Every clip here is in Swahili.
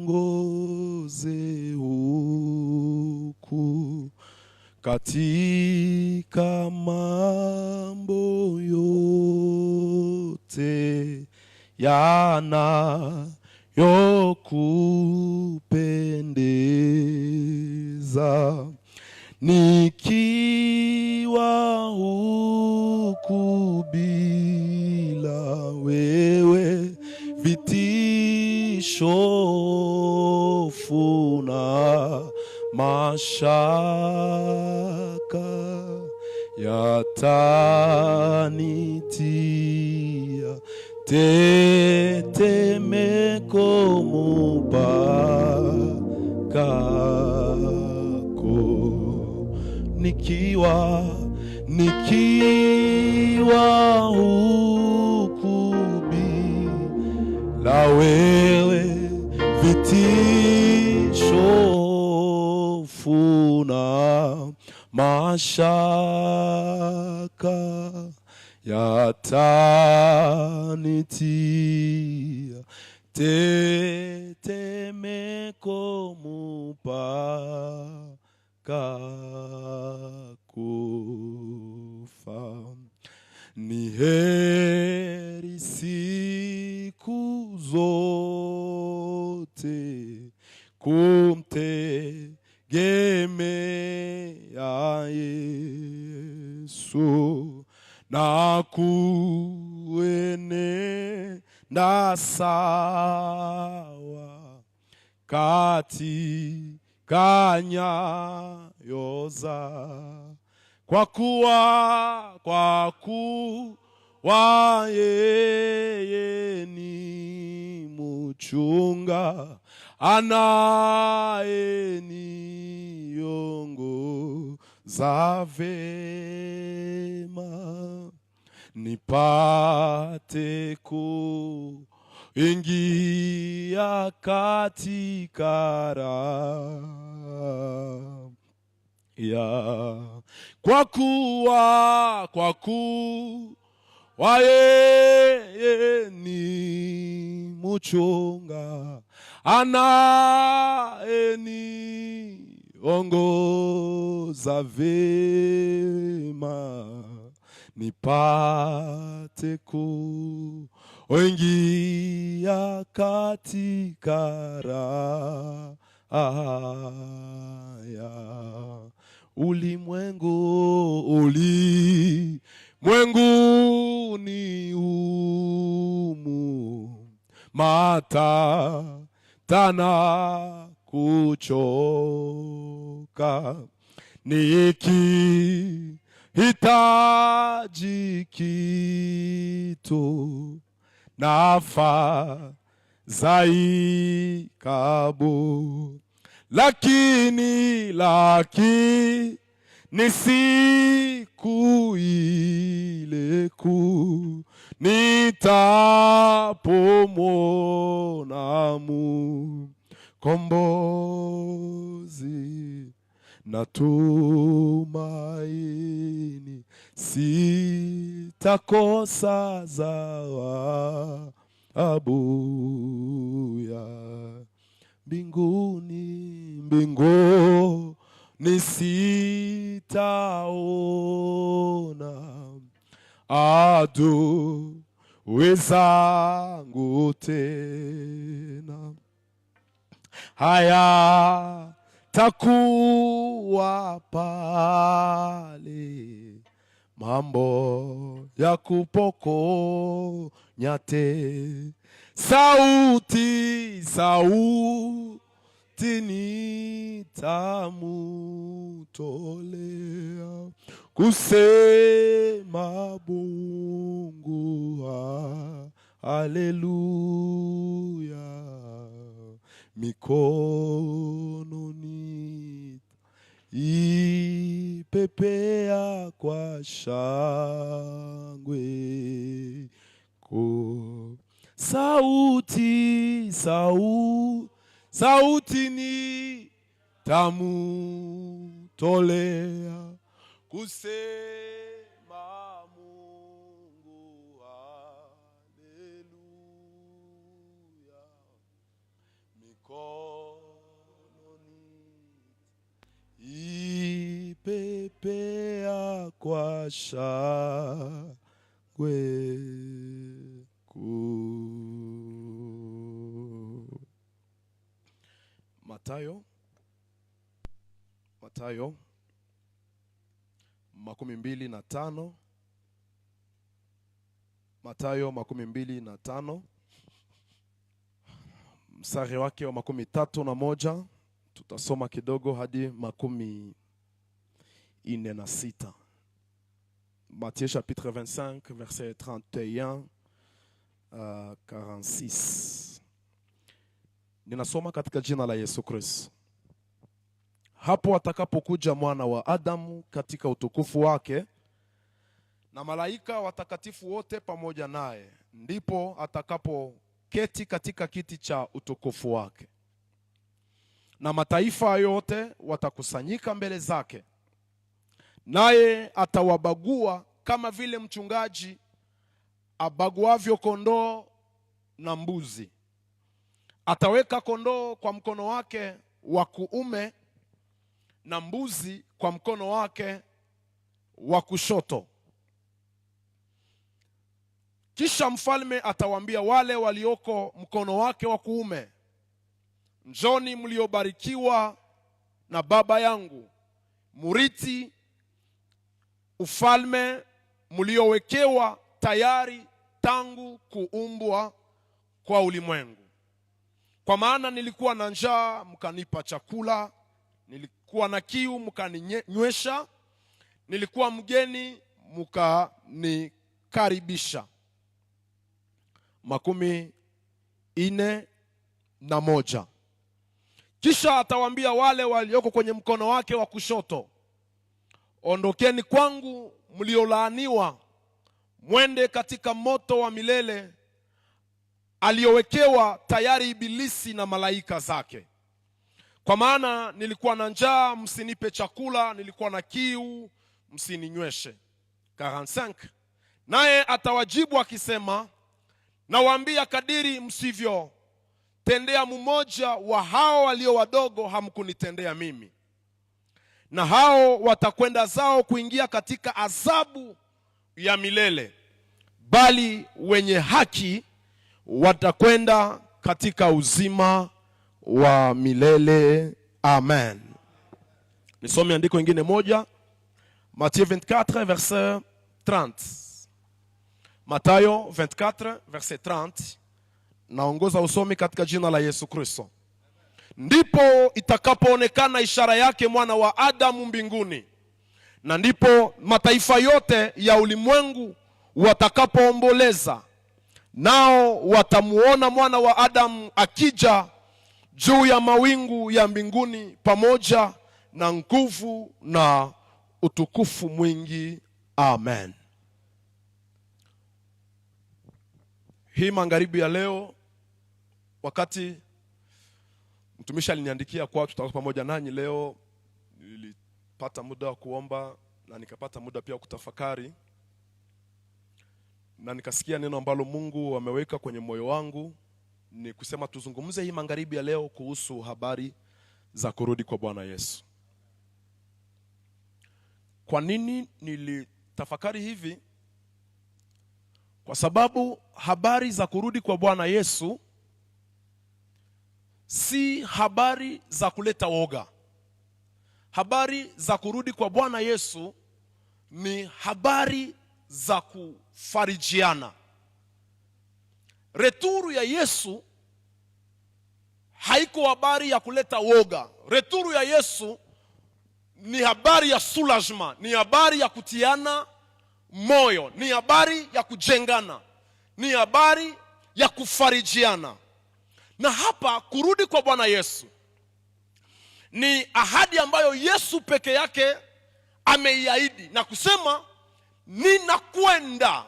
Iongoze huku katika mambo yote yanayokupendeza, nikiwa huku bila wewe, vitisho, hofu na mashaka yatanitia tetemeko mupakako, nikiwa huku bila wewe, vitisho, hofu na mashaka yatanitia tetemeko mupakakufa. Ni heri siku zote kumtegemea Yesu na kuenenda sawa katika nyayo zake, kwa kuwa yeye ni mchunga anayeniongoza vema, nipate kuingia katika raha kwa kuwa yeye ni mchunga anayeniongoza vema, nipate kuingia katika raha ulimwenguni humu matatana kuchoka, nikihitaji kitu nafadhaika kabo, lakini siku ile kuu nitapomwona Mkombozi, natumaini sitakosa zawabu ya mbinguni sitaona adui zangu tena, haya takuwa pale mambo ya kupokonya te, sauti nitamutolea, kusema Mungu haleluya, mikononi ipepea kwa shangwe, sauti nitamutolea, kusema Mungu haleluya, ipepea kwa shangwe kuu. Mathayo 25. Mathayo 25 mstari wake wa 31, tutasoma kidogo hadi 46. Matthieu chapitre 25 verset 31 à 46. Ninasoma katika jina la Yesu Kristo. Hapo atakapokuja mwana wa Adamu katika utukufu wake na malaika watakatifu wote pamoja naye, ndipo atakapoketi katika kiti cha utukufu wake. Na mataifa yote watakusanyika mbele zake, naye atawabagua kama vile mchungaji abaguavyo kondoo na mbuzi. Ataweka kondoo kwa mkono wake wa kuume na mbuzi kwa mkono wake wa kushoto. Kisha mfalme atawaambia wale walioko mkono wake wa kuume, njoni mliobarikiwa na Baba yangu, murithi ufalme mliowekewa tayari tangu kuumbwa kwa ulimwengu. Kwa maana nilikuwa na njaa mkanipa chakula, nilikuwa na kiu mkaninywesha, nilikuwa mgeni mkanikaribisha. 41. Kisha atawaambia wale walioko kwenye mkono wake wa kushoto, ondokeni kwangu mliolaaniwa, mwende katika moto wa milele aliowekewa tayari Ibilisi na malaika zake. Kwa maana nilikuwa na njaa msinipe chakula, nilikuwa na kiu msininyweshe. 45. Naye atawajibu akisema, nawaambia kadiri msivyo tendea mmoja wa hao walio wadogo, hamkunitendea mimi. Na hao watakwenda zao kuingia katika adhabu ya milele, bali wenye haki watakwenda katika uzima wa milele. Amen. Nisome andiko ingine moja, Matthieu 24 verset 30. Mathayo 24 verset 30. Naongoza usomi katika jina la Yesu Kristo. Ndipo itakapoonekana ishara yake mwana wa Adamu mbinguni, na ndipo mataifa yote ya ulimwengu watakapoomboleza, nao watamuona mwana wa Adamu akija juu ya mawingu ya mbinguni pamoja na nguvu na utukufu mwingi. Amen. Hii magharibi ya leo, wakati mtumishi aliniandikia kwa tutakuwa pamoja nanyi leo, nilipata muda wa kuomba na nikapata muda pia kutafakari, na nikasikia neno ambalo Mungu ameweka kwenye moyo wangu, ni kusema tuzungumze hii magharibi ya leo kuhusu habari za kurudi kwa Bwana Yesu. Kwa nini nilitafakari hivi? Kwa sababu habari za kurudi kwa Bwana Yesu si habari za kuleta woga. Habari za kurudi kwa Bwana Yesu ni habari za kufarijiana. Returu ya Yesu haiko habari ya kuleta woga. Returu ya Yesu ni habari ya soulagement, ni habari ya kutiana moyo, ni habari ya kujengana, ni habari ya kufarijiana. Na hapa kurudi kwa Bwana Yesu ni ahadi ambayo Yesu peke yake ameiahidi na kusema, ninakwenda,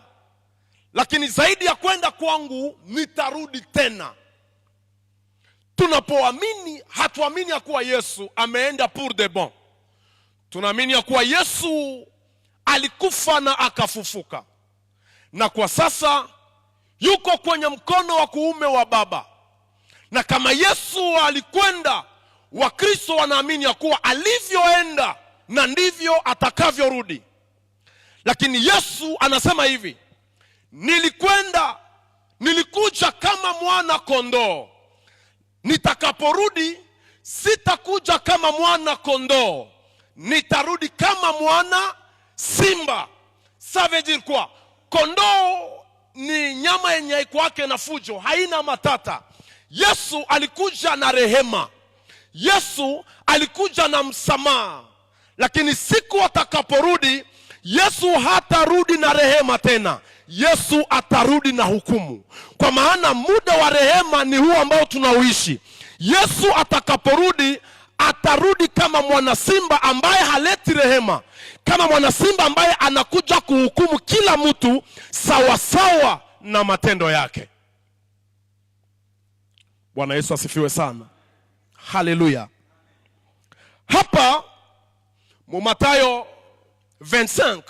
lakini zaidi ya kwenda kwangu nitarudi tena. Tunapoamini, hatuamini ya kuwa Yesu ameenda pour de bon. Tunaamini ya kuwa Yesu alikufa na akafufuka, na kwa sasa yuko kwenye mkono wa kuume wa Baba, Na kama Yesu alikwenda, Wakristo wanaamini ya kuwa alivyoenda na ndivyo atakavyorudi. Lakini Yesu anasema hivi, nilikuja kama mwana kondoo, nitakaporudi sitakuja kama mwana kondoo, nitarudi kama mwana simba. Ça veut dire quoi? Kondoo ni nyama yenye kwake na fujo, haina matata. Yesu alikuja na rehema, Yesu alikuja na msamaha. Lakini siku atakaporudi, Yesu hatarudi na rehema tena, Yesu atarudi na hukumu. Kwa maana muda wa rehema ni huu ambao tunauishi. Yesu atakaporudi, atarudi kama mwana simba ambaye haleti rehema, kama mwana simba ambaye anakuja kuhukumu kila mtu sawa sawa na matendo yake. Bwana Yesu asifiwe sana. Haleluya. Hapa Mathayo 25,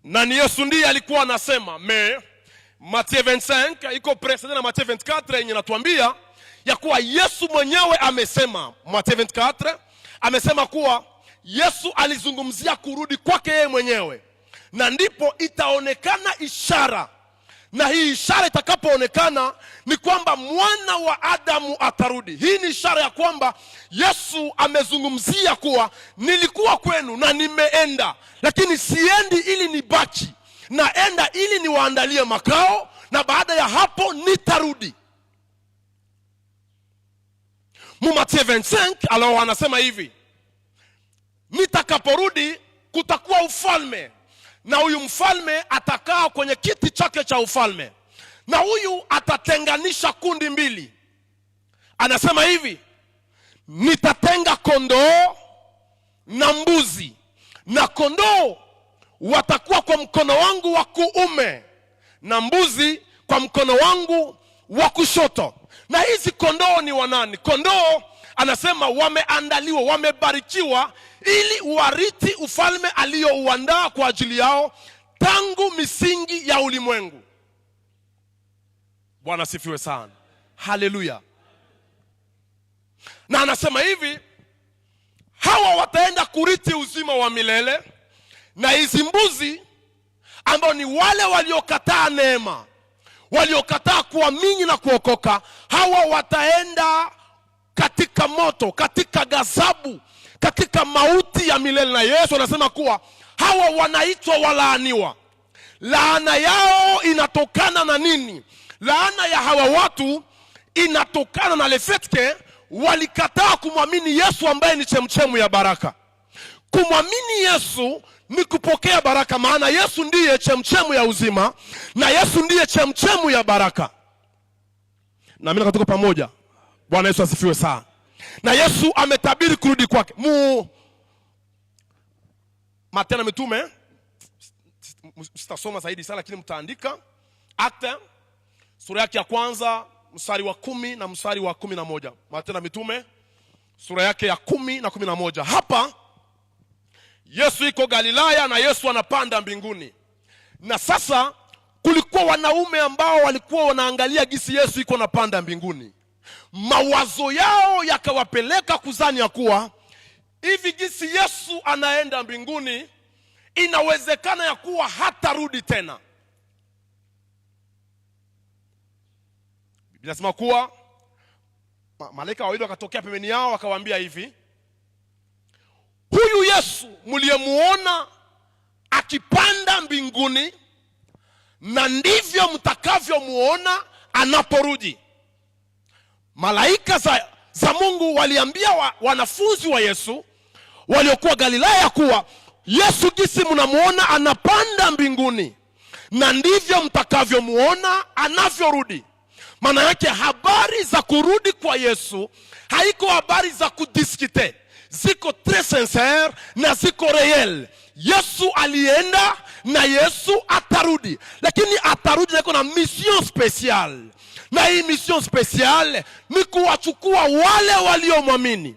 na ni Yesu ndiye alikuwa anasema. Mathayo 25 iko precedent na Mathayo 24 yenye natuambia ya kuwa Yesu mwenyewe amesema. Mathayo 24 amesema kuwa Yesu alizungumzia kurudi kwake yeye mwenyewe, na ndipo itaonekana ishara. Na hii ishara itakapoonekana ni kwamba mwana wa Adamu atarudi. Hii ni ishara ya kwamba Yesu amezungumzia kuwa nilikuwa kwenu na nimeenda, lakini siendi ili nibaki, naenda ili niwaandalie makao, na baada ya hapo nitarudi. Mathayo 25 alors anasema hivi, nitakaporudi kutakuwa ufalme, na huyu mfalme atakaa kwenye kiti chake cha ufalme, na huyu atatenganisha kundi mbili. Anasema hivi, nitatenga kondoo na mbuzi, na kondoo watakuwa kwa mkono wangu wa kuume na mbuzi kwa mkono wangu wa kushoto. Na hizi kondoo ni wanani? Kondoo anasema wameandaliwa, wamebarikiwa ili warithi ufalme aliyouandaa kwa ajili yao tangu misingi ya ulimwengu. Bwana sifiwe sana. Haleluya. Na anasema hivi, hawa wataenda kurithi uzima wa milele, na hizi mbuzi ambao ni wale waliokataa neema, waliokataa kuamini na kuokoka, hawa wataenda katika moto, katika ghadhabu, katika mauti ya milele. Na Yesu anasema kuwa hawa wanaitwa walaaniwa. Laana yao inatokana na nini? Laana ya hawa watu inatokana na le fait que walikataa kumwamini Yesu ambaye ni chemchemu ya baraka. Kumwamini Yesu ni kupokea baraka, maana Yesu ndiye chemchemu ya uzima, na Yesu ndiye chemchemu ya baraka. Na mimi tuko pamoja. Bwana Yesu asifiwe sana. Na Yesu ametabiri kurudi kwake. Matendo ya Mitume, sitasoma zaidi sana lakini mtaandika. Acte sura yake ya kwanza mstari wa 10 na mstari wa 11. Matendo ya Mitume sura yake ya 10 na 11. Hapa Yesu iko Galilaya na Yesu anapanda mbinguni. Na sasa kulikuwa wanaume ambao walikuwa wanaangalia gisi Yesu iko napanda mbinguni. Mawazo yao yakawapeleka kuzani ya kuwa hivi gisi Yesu anaenda mbinguni, inawezekana ya kuwa hatarudi tena. Biblia inasema kuwa malaika wawili wakatokea pembeni yao, wakawaambia hivi, huyu Yesu mliyemuona akipanda mbinguni, na ndivyo mtakavyomuona anaporudi. Malaika za Mungu waliambia wanafunzi wa Yesu waliokuwa Galilaya kuwa Yesu gisi mnamuona anapanda mbinguni, na ndivyo mtakavyomuona anavyorudi. Maana yake habari za kurudi kwa Yesu haiko habari za kudiskite, ziko tres sincere na ziko real. Yesu alienda na Yesu atarudi, lakini atarudi na mission special. Na hii mission special ni kuwachukua wale waliomwamini.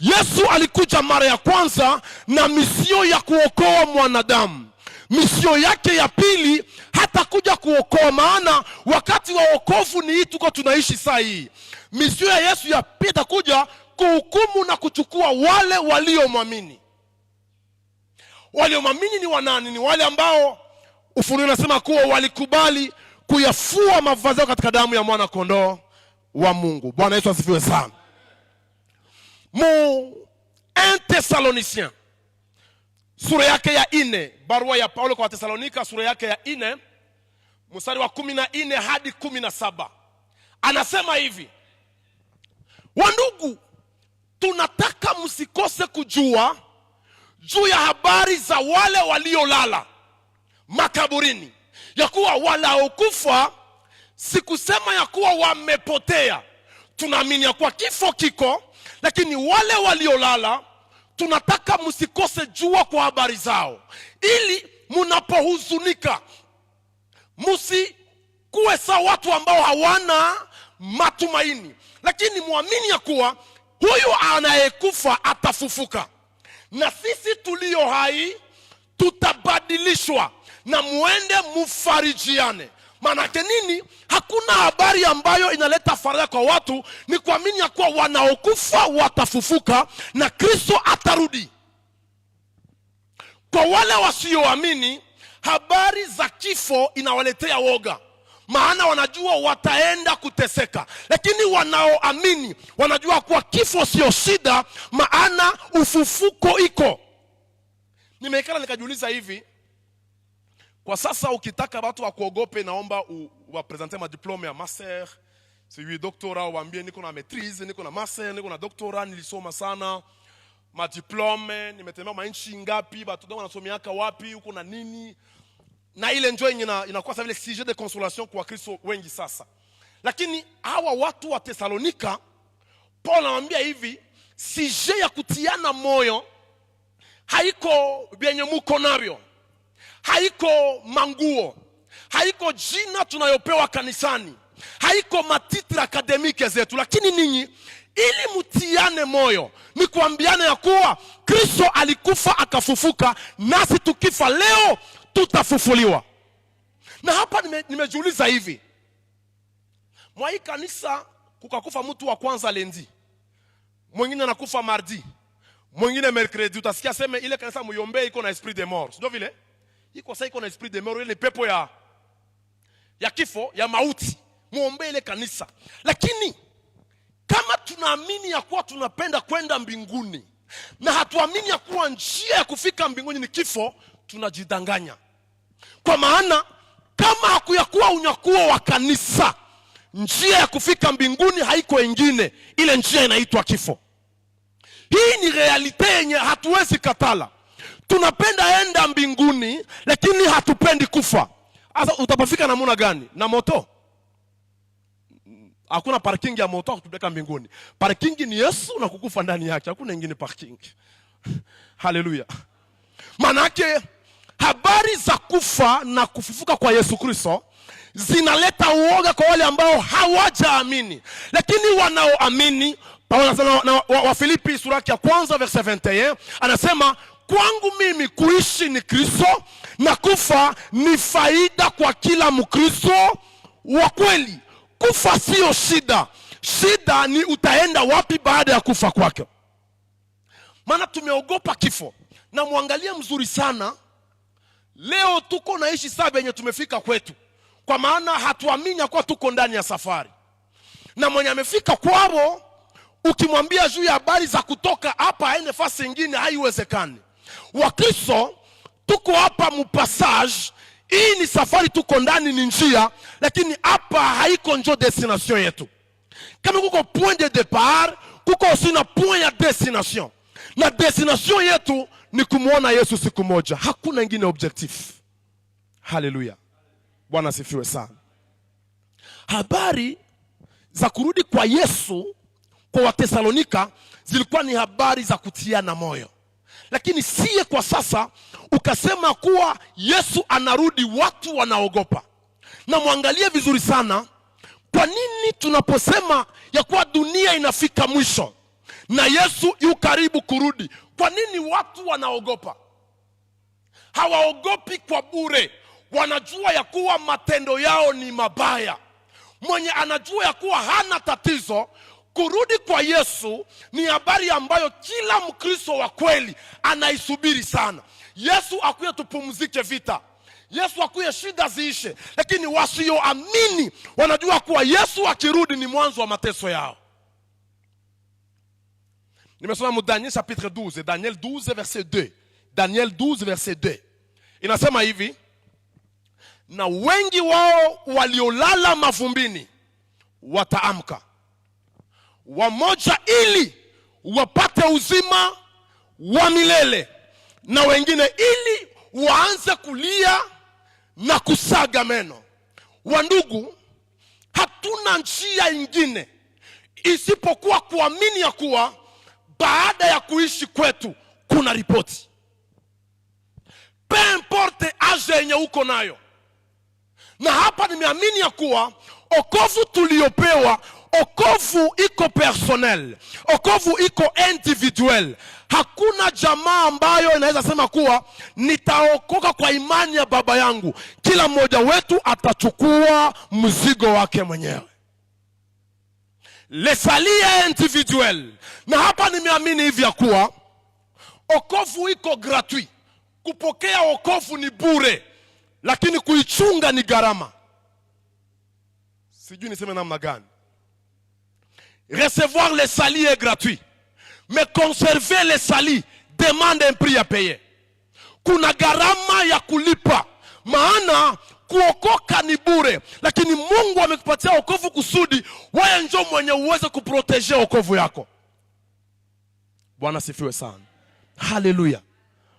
Yesu alikuja mara ya kwanza na mission ya kuokoa mwanadamu. misio yake ya pili hata kuja kuokoa, maana wakati wa wokovu ni hii tuko tunaishi saa hii. Misio ya Yesu ya pili itakuja kuhukumu na kuchukua wale waliomwamini. Waliomwamini ni wanani? Ni wale ambao Ufunuo unasema kuwa walikubali kuyafua mavazi yao katika damu ya mwana kondoo wa Mungu. Bwana Yesu asifiwe sana. Mu 1 Thessaloniciens sura yake ya 4, barua ya Paulo kwa Thessalonika sura yake ya 4 mstari wa 14 hadi 17, anasema hivi: wandugu, tunataka msikose kujua juu ya habari za wale waliolala makaburini, ya kuwa walaokufa sikusema ya kuwa wamepotea. Tunaamini ya kuwa kifo kiko, lakini wale waliolala tunataka msikose jua kwa habari zao, ili mnapohuzunika msikuwe sawa watu ambao hawana matumaini, lakini muamini ya kuwa huyu anayekufa atafufuka, na sisi tulio hai tutabadilishwa, na muende mufarijiane. Manake nini? Hakuna habari ambayo inaleta faraja kwa watu, ni kuamini ya kuwa wanaokufa watafufuka na Kristo atarudi. Kwa wale wasioamini, habari za kifo inawaletea woga, maana wanajua wataenda kuteseka. Lakini wanaoamini wanajua kuwa kifo sio shida, maana ufufuko iko. Nimeikala nikajiuliza hivi, kwa sasa ukitaka watu wakuogope, naomba uwapresente madiplome ya master, sijui doktora, uambie niko na maîtrise, niko na master, niko na doktora, nilisoma sana, madiplome, nimetembea manchi ngapi, watu ndio wanasomiaka wapi, uko na nini. Na ile njoo inakuwa sawa vile sujet de consolation kwa Kristo wengi sasa. Lakini hawa watu wa Thessalonika, Paul anawaambia hivi, sujet ya kutiana moyo haiko byenye muko navyo, haiko manguo, haiko jina tunayopewa kanisani, haiko matitre akademike zetu, lakini ninyi ili mutiane moyo ni kuambiana ya kuwa Kristo alikufa akafufuka, nasi tukifa leo tutafufuliwa. Na hapa nimejiuliza hivi, mwa hii kanisa kukakufa mtu wa kwanza lendi, mwingine anakufa mardi, mwingine mercredi, utasikia sema ile kanisa muombe iko na esprit de mort. Sio vile? Iko sasa iko na esprit de mort, ile ni pepo ya kifo, ya mauti. Muombe ile kanisa. Lakini kama tunaamini ya kuwa tunapenda kwenda mbinguni na hatuamini ya kuwa njia ya kufika mbinguni ni kifo, tunajidanganya. Kwa maana kama hakuyakuwa unyakuo wa kanisa, njia ya kufika mbinguni haiko ingine, ile njia inaitwa kifo. Hii ni realite yenye hatuwezi katala. Tunapenda enda mbinguni, lakini hatupendi kufa. Sasa utapofika namna gani? Na moto? Hakuna parking ya moto kutupeleka mbinguni. Parking ni Yesu na kukufa ndani yake. Hakuna nyingine parking. Haleluya. Manake habari za kufa na kufufuka kwa Yesu Kristo zinaleta uoga kwa wale ambao hawajaamini. Lakini wanaoamini, Paulo anasema na Wafilipi sura ya 1 verset 21, anasema kwangu mimi kuishi ni Kristo na kufa ni faida kwa kila Mkristo wa kweli. Kufa sio shida. Shida ni utaenda wapi baada ya kufa kwake. Maana tumeogopa kifo. Na muangalia mzuri sana, leo tuko naishi saa yenye tumefika kwetu. Kwa maana hatuamini kwa tuko ndani ya safari. Na mwenye amefika kwao, ukimwambia juu ya habari za kutoka hapa aende fasi nyingine, haiwezekani. Wakristo tuko hapa mpasage, hii ni safari, tuko ndani ni njia, lakini hapa haiko njo destination yetu. Kama kuko point de départ, kuko aussi na point ya destination. Na destination yetu ni kumuona Yesu siku moja. Hakuna ingine objectif. Haleluya. Bwana sifiwe sana. Habari za kurudi kwa Yesu kwa Wathesalonika zilikuwa ni habari za kutiana moyo. Lakini siye kwa sasa ukasema kuwa Yesu anarudi, watu wanaogopa. Na muangalie vizuri sana, kwa nini tunaposema ya kuwa dunia inafika mwisho na Yesu yu karibu kurudi, kwa nini watu wanaogopa? hawaogopi kwa bure. Wanajua ya kuwa matendo yao ni mabaya. Mwenye anajua ya kuwa hana tatizo, kurudi kwa Yesu ni habari ambayo kila Mkristo wa kweli anaisubiri sana. Yesu akuye tupumzike vita, Yesu akuye shida ziishe. Lakini wasioamini wanajua kuwa Yesu akirudi ni mwanzo wa mateso yao. Nimesoma mu Daniel chapitre 12, Daniel 12 verset 2. Daniel 12 verset 2. Inasema hivi: na wengi wao waliolala mavumbini wataamka, wamoja ili wapate uzima wa milele, na wengine ili waanze kulia na kusaga meno. Wandugu, hatuna njia ingine isipokuwa kuamini ya kuwa baada ya kuishi kwetu kuna ripoti. Peu importe age yenye uko nayo. Na hapa nimeamini ya kuwa okovu tuliopewa, okovu iko personnel, okovu iko individuel. Hakuna jamaa ambayo inaweza sema kuwa nitaokoka kwa imani ya baba yangu. Kila mmoja wetu atachukua mzigo wake mwenyewe. Le salut est individuel. Na hapa nimeamini hivi ya kuwa okovu iko gratuit. Kupokea okovu ni bure, lakini kuichunga ni gharama. Sijui niseme namna gani. Recevoir le salut est gratuit, mais conserver le salut demande un prix à payer. Kuna gharama ya kulipa. Maana kuokoka ni bure, lakini Mungu amekupatia wokovu kusudi wewe njoo mwenye uweze kuprotege wokovu yako. Bwana sifiwe sana. Haleluya.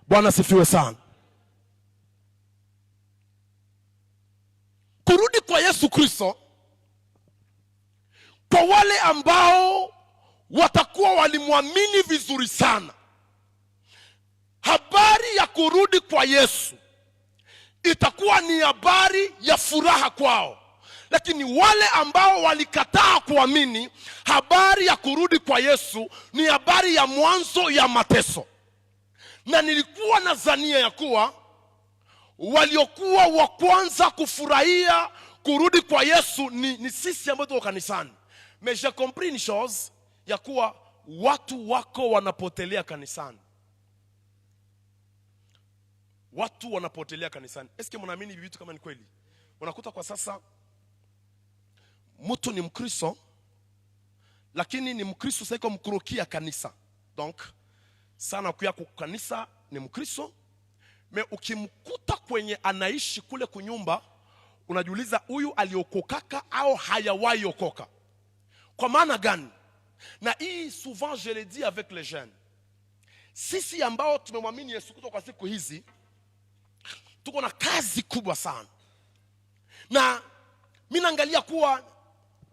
Bwana sifiwe sana. Kurudi kwa Yesu Kristo, kwa wale ambao watakuwa walimwamini vizuri sana, habari ya kurudi kwa Yesu itakuwa ni habari ya furaha kwao. Lakini wale ambao walikataa kuamini, habari ya kurudi kwa Yesu ni habari ya mwanzo ya mateso. Na nilikuwa nadhania ya kuwa waliokuwa wa kwanza kufurahia kurudi kwa Yesu ni sisi ambao tuko kanisani. Mais j'ai compris une chose, ya kuwa watu wako wanapotelea kanisani. Watu wanapotelea kanisani. Eske mnaamini hivi vitu kama ni kweli? Unakuta kwa sasa mtu ni Mkristo, lakini ni Mkristo sasa mkurukia kanisa. Donc sana kuya kwa kanisa ni Mkristo, me ukimkuta kwenye anaishi kule kunyumba, unajiuliza huyu aliokokaka au hayawahi okoka. Kwa maana gani? Na hii souvent je le dis avec les jeunes. Sisi ambao tumemwamini Yesu kutoka kwa siku hizi, tuko na kazi kubwa sana. Na mimi naangalia kuwa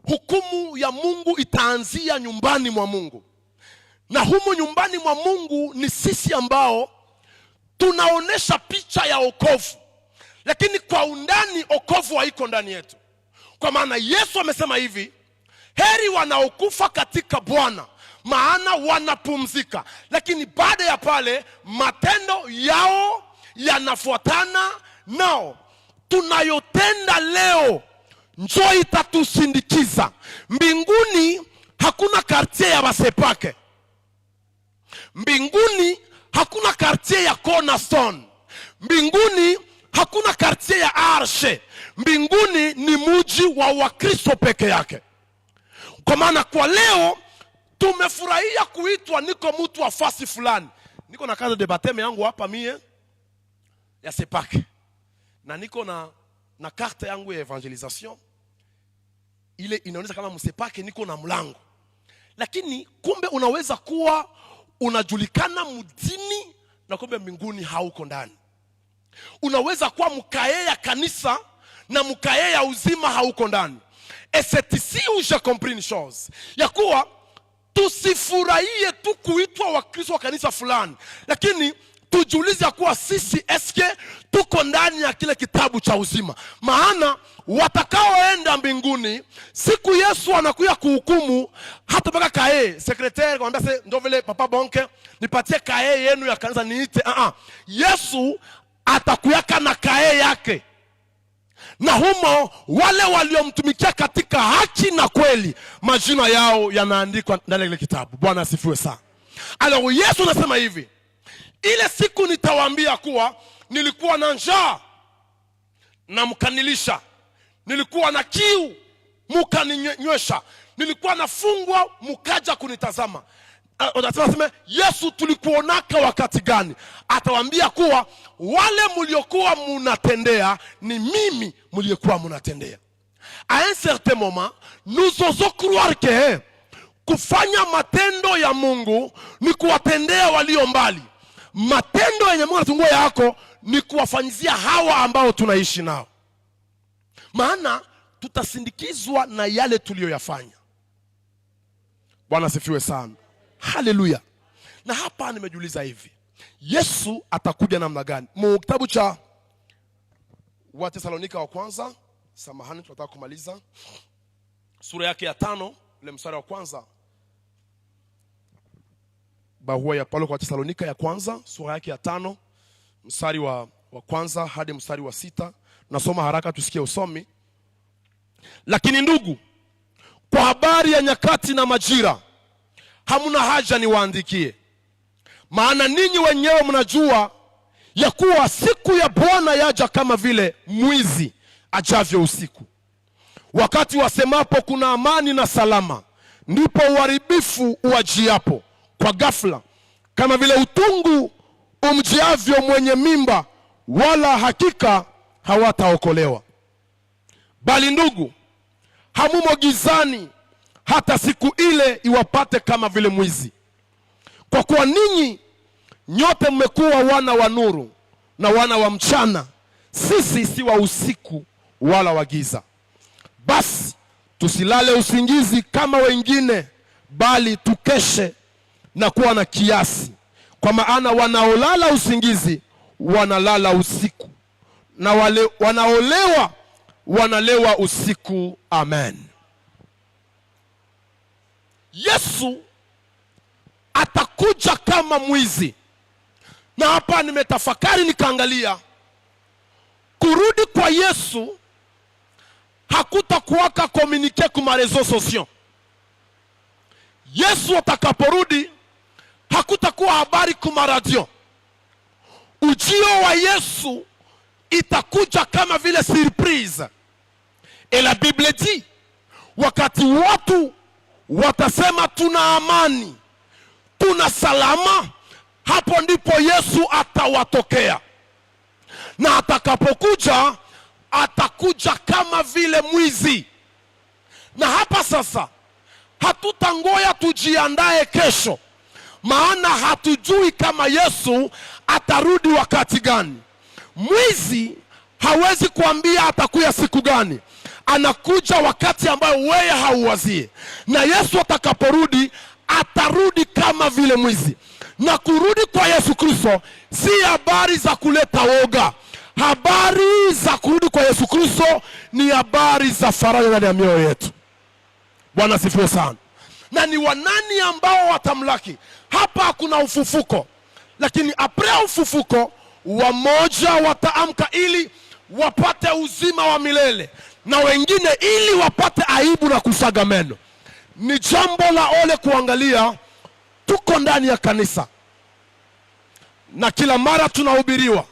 hukumu ya Mungu itaanzia nyumbani mwa Mungu. Na humu nyumbani mwa Mungu ni sisi ambao tunaonesha picha ya wokovu, lakini kwa undani wokovu haiko ndani yetu. Kwa maana Yesu amesema hivi: heri wanaokufa katika Bwana, maana wanapumzika. Lakini baada ya pale matendo yao yanafuatana nao. Tunayotenda leo njoo itatusindikiza. Mbinguni hakuna quartier ya Basepake. Mbinguni hakuna quartier ya Cornerstone. Mbinguni hakuna quartier ya Arche. Mbinguni ni mji wa Wakristo peke yake. Kwa maana kwa leo tumefurahia kuitwa niko mtu wa fasi fulani. Niko na kazi de baptême yangu hapa mie ya Sepake. Na niko na carte yangu ya evangelisation. Ile inaonyesha kama msepake niko na mlango. Lakini kumbe unaweza kuwa unajulikana mjini na kumbe mbinguni hauko ndani. Unaweza kuwa mkae ya kanisa na mkae ya uzima hauko ndani. Et c'est ici où j'ai compris une chose, ya kuwa tusifurahie tu kuitwa Wakristo wa kanisa fulani, lakini tujiulize ya kuwa sisi eske tuko ndani ya kile kitabu cha uzima. Maana watakaoenda mbinguni siku Yesu anakuja kuhukumu, hata baka kae secrétaire kwambia ndio vile papa bonke nipatie kae yenu ya kanisa niite. Yesu atakuyaka na kae yake, na humo wale waliomtumikia katika haki na kweli majina yao yanaandikwa ndani ya ile kitabu. Bwana asifiwe sana. Alors Yesu anasema hivi, ile siku nitawaambia kuwa nilikuwa na njaa na mkanilisha, nilikuwa na kiu mkaninywesha, nilikuwa nafungwa mkaja kunitazama. Anasema Yesu, tulikuonaka wakati gani? Atawaambia kuwa wale mliokuwa munatendea ni mimi mliokuwa munatendea. A un certain moment nous osons croire que kufanya matendo ya Mungu ni kuwatendea walio mbali. Matendo yenye Mungu anatungua yako ni kuwafanyizia hawa ambao tunaishi nao, maana tutasindikizwa na yale tuliyoyafanya. Bwana asifiwe sana. Haleluya. Na hapa nimejiuliza hivi, Yesu atakuja namna gani? Mu kitabu cha Wathesalonika wa kwanza, samahani tunataka kumaliza, sura yake ya 5 ule mstari wa kwanza. Barua ya Paulo kwa Wathesalonika ya kwanza, sura yake ya 5 mstari wa kwanza hadi mstari wa 6. Nasoma haraka tusikie usomi. Lakini ndugu, kwa habari ya nyakati na majira hamuna haja niwaandikie, maana ninyi wenyewe mnajua ya kuwa siku ya Bwana yaja kama vile mwizi ajavyo usiku. Wakati wasemapo kuna amani na salama, ndipo uharibifu uwajiapo kwa ghafla, kama vile utungu umjiavyo mwenye mimba, wala hakika hawataokolewa. Bali ndugu, hamumo gizani hata siku ile iwapate kama vile mwizi. Kwa kuwa ninyi nyote mmekuwa wana wa nuru na wana wa mchana, sisi si wa usiku wala wa giza. Basi tusilale usingizi kama wengine, bali tukeshe na kuwa na kiasi. Kwa maana wanaolala usingizi wanalala usiku, na wale wanaolewa wanalewa usiku. Amen. Yesu atakuja kama mwizi. Na hapa nimetafakari nikaangalia, kurudi kwa Yesu hakutakuwaka communique kwa reseaux sociaux. Yesu atakaporudi hakutakuwa habari kwa radio. Ujio wa Yesu itakuja kama vile surprise. Et la Bible dit, wakati watu watasema tuna amani, tuna salama, hapo ndipo Yesu atawatokea. Na atakapokuja, atakuja kama vile mwizi. Na hapa sasa hatutangoya tujiandae kesho, maana hatujui kama Yesu atarudi wakati gani. Mwizi hawezi kuambia atakuja siku gani. Anakuja wakati ambao wewe hauwazie. Na Yesu atakaporudi, atarudi kama vile mwizi. Na kurudi kwa Yesu Kristo si habari za kuleta woga. Habari za kurudi kwa Yesu Kristo ni habari za faraja ndani ya mioyo yetu. Bwana asifiwe sana. Na ni wanani ambao watamlaki? Hapa kuna ufufuko, lakini apres ufufuko wamoja wataamka ili wapate uzima wa milele, na wengine ili wapate aibu na kusaga meno. Ni jambo la ole kuangalia tuko ndani ya kanisa na kila mara tunahubiriwa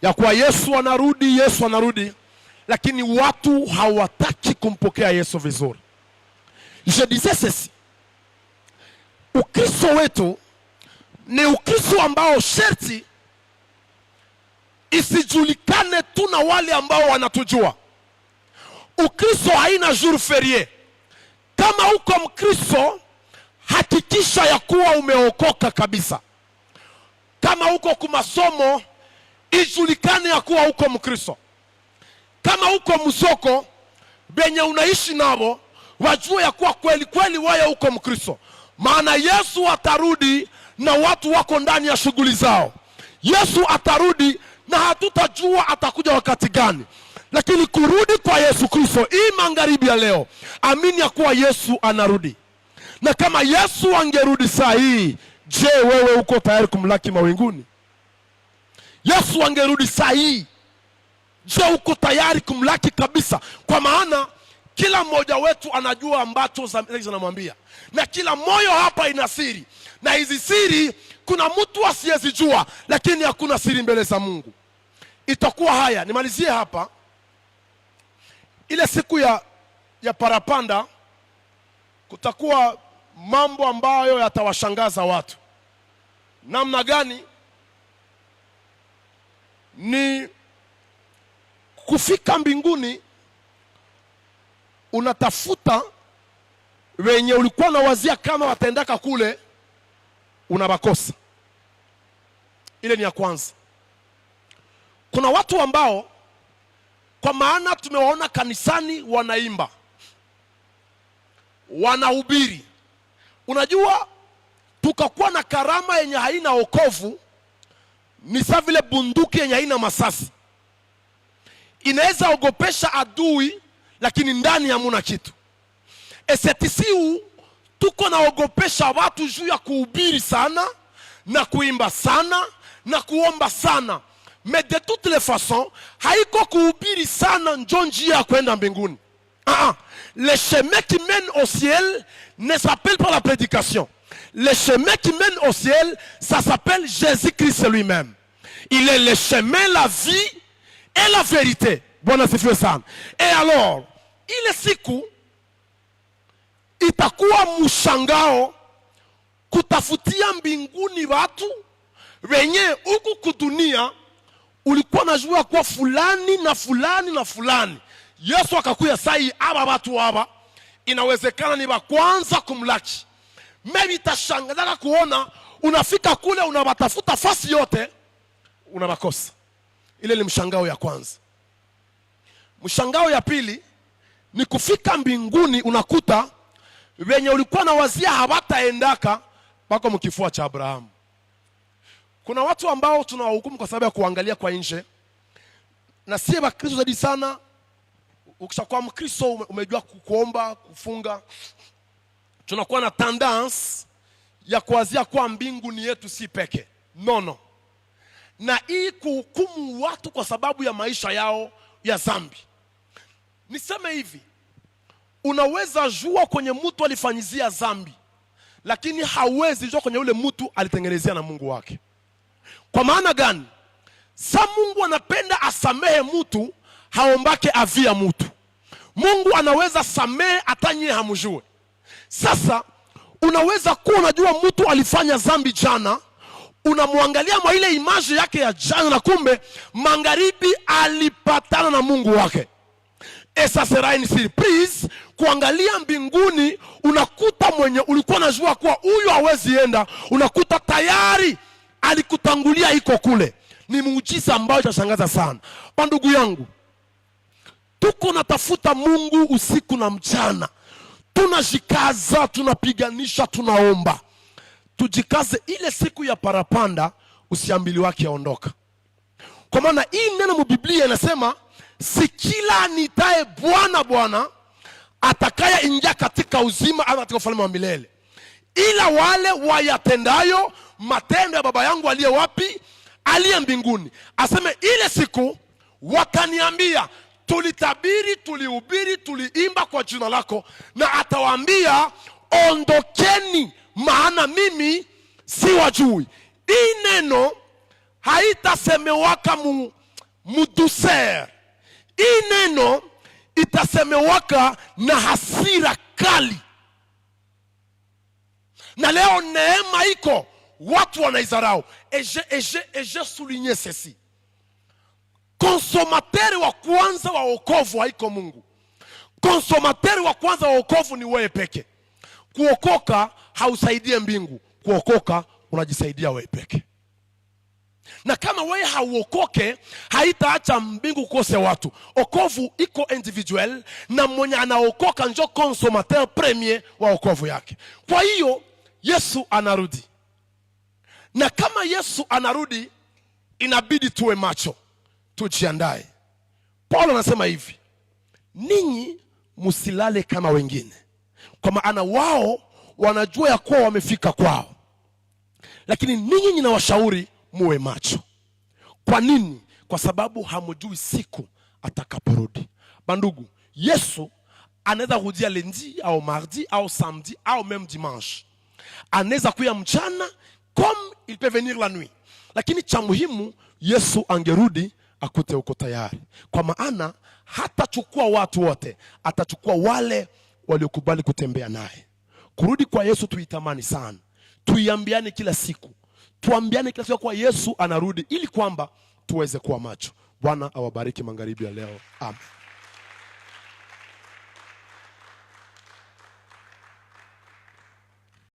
ya kuwa Yesu anarudi, Yesu anarudi, lakini watu hawataki kumpokea Yesu vizuri. Je disais ceci, Ukristo wetu ni Ukristo ambao sherti isijulikane tu na wale ambao wanatujua. Ukristo haina jour férié. Kama uko Mkristo, hakikisha ya kuwa umeokoka kabisa. Kama uko kumasomo, ijulikane ya kuwa uko Mkristo. Kama uko msoko, benye unaishi nabo wajue ya kuwa kweli kweli wewe uko Mkristo. Maana Yesu atarudi na watu wako ndani ya shughuli zao. Yesu atarudi na hatutajua atakuja wakati gani. Lakini kurudi kwa Yesu Kristo, hii magharibi ya leo, amini ya kuwa Yesu anarudi. Na kama Yesu angerudi saa hii, je, wewe uko tayari kumlaki mawinguni? Yesu angerudi saa hii, je, uko tayari kumlaki kabisa? Kwa maana kila mmoja wetu anajua ambacho zinamwambia, na kila moyo hapa ina siri, na hizi siri kuna mtu asiyezijua, lakini hakuna siri mbele za Mungu. Itakuwa haya, nimalizie hapa. Ile siku ya parapanda kutakuwa mambo ambayo yatawashangaza watu. Namna gani? Ni kufika mbinguni, unatafuta wenye ulikuwa na wazia kama wataendaka kule, unabakosa. Ile ni ya kwanza. Kuna watu ambao kwa maana tumewaona kanisani wanaimba, wanahubiri, unajua tukakuwa na karama yenye haina wokovu, ni sawa vile bunduki yenye haina masasi. Inaweza ogopesha adui, lakini ndani hamuna kitu. Esetisiu tuko naogopesha watu juu ya kuhubiri sana na kuimba sana na kuomba sana. Mais de toutes les façons, haiko kuhubiri sana njo njia ya kwenda mbinguni. Le chemin qui mène au ciel ne s'appelle pas la prédication. Le chemin qui mène au ciel, ça s'appelle Jésus-Christ lui-même. Il est le chemin, la vie et la vérité. Bwana sifiwe sana. Et alors, ile siku itakuwa mshangao kutafutia mbinguni watu wenye huku kudunia ulikuwa najua kwa fulani na fulani na fulani. Yesu akakuya sai, aba watu haba inawezekana ni wa kwanza kumlaki. Maybe itashangaza kuona unafika kule unawatafuta fasi yote unabakosa. Ile ni mshangao ya kwanza. Mshangao ya pili ni kufika mbinguni unakuta wenye ulikuwa na wazia hawataendaka bako mkifua cha Abrahamu. Kuna watu ambao tunawahukumu kwa sababu ya kuangalia kwa nje, na sie wa Kristo zaidi sana. Ukishakuwa Mkristo umejua kuomba, kufunga, tunakuwa na tendance ya kuwazia kwa mbingu ni yetu si peke. No. Na hii kuhukumu watu kwa sababu ya maisha yao ya dhambi. Niseme hivi, unaweza jua kwenye mtu alifanyizia dhambi, lakini hauwezi jua kwenye ule mtu alitengenezea na Mungu wake. Kwa maana gani? Sa Mungu anapenda asamehe mtu, haombake avia mtu. Mungu anaweza samehe atanyie hamujue. Sasa unaweza kuwa unajua mtu alifanya dhambi jana, unamwangalia mwa ile image yake ya jana, na kumbe magharibi alipatana na Mungu wake. Esa sera ni surprise kuangalia mbinguni, unakuta mwenye ulikuwa unajua kuwa huyu hawezi enda, unakuta tayari alikutangulia iko kule. Ni muujiza ambao utashangaza sana. Kwa ndugu yangu, tuko natafuta Mungu usiku na mchana. Tunajikaza, tunapiganisha, tunaomba. Tujikaze ile siku ya parapanda usiambili wake aondoka. Kwa maana hii neno mu Biblia inasema si kila anitaye Bwana Bwana atakaya ingia katika uzima ama katika ufalme wa milele, ila wale wayatendayo matendo ya Baba yangu aliye wapi? Aliye mbinguni. Aseme ile siku wakaniambia, tulitabiri, tulihubiri, tuliimba kwa jina lako, na atawaambia ondokeni, maana mimi siwajui. Hii neno haitasemewaka muduser. Hii neno itasemewaka na hasira kali. Na leo neema iko, watu wanaizarau. Et je souligne ceci. Konsomateri wa kwanza wa wokovu haiko Mungu. Konsomateri wa kwanza wa wokovu ni wewe peke. Kuokoka hausaidie mbingu. Kuokoka unajisaidia wewe peke. Na kama wewe hauokoke, haitaacha mbingu kose watu. Okovu iko individual, na mwenye anaokoka njo consomateur premier wa okovu yake. Kwa hiyo Yesu anarudi. Na kama Yesu anarudi, inabidi tuwe macho, tujiandae. Paulo anasema hivi, ninyi musilale kama wengine, kwa maana wao wanajua ya kuwa wamefika kwao, lakini ninyi ninawashauri muwe macho. Kwa nini? Kwa sababu hamjui siku atakaporudi. Bandugu, Yesu anaweza kuja lundi au mardi au samedi au même dimanche. Anaweza kuja mchana comme il peut venir la nuit. Lakini cha muhimu, Yesu angerudi akute uko tayari. Kwa maana hatachukua watu wote, atachukua wale waliokubali kutembea naye. Kurudi kwa Yesu tuitamani sana. Tuiambiane kila siku. Tuambiane kila siku kwa Yesu anarudi, ili kwamba tuweze kuwa macho. Bwana awabariki magharibi ya leo. Amen.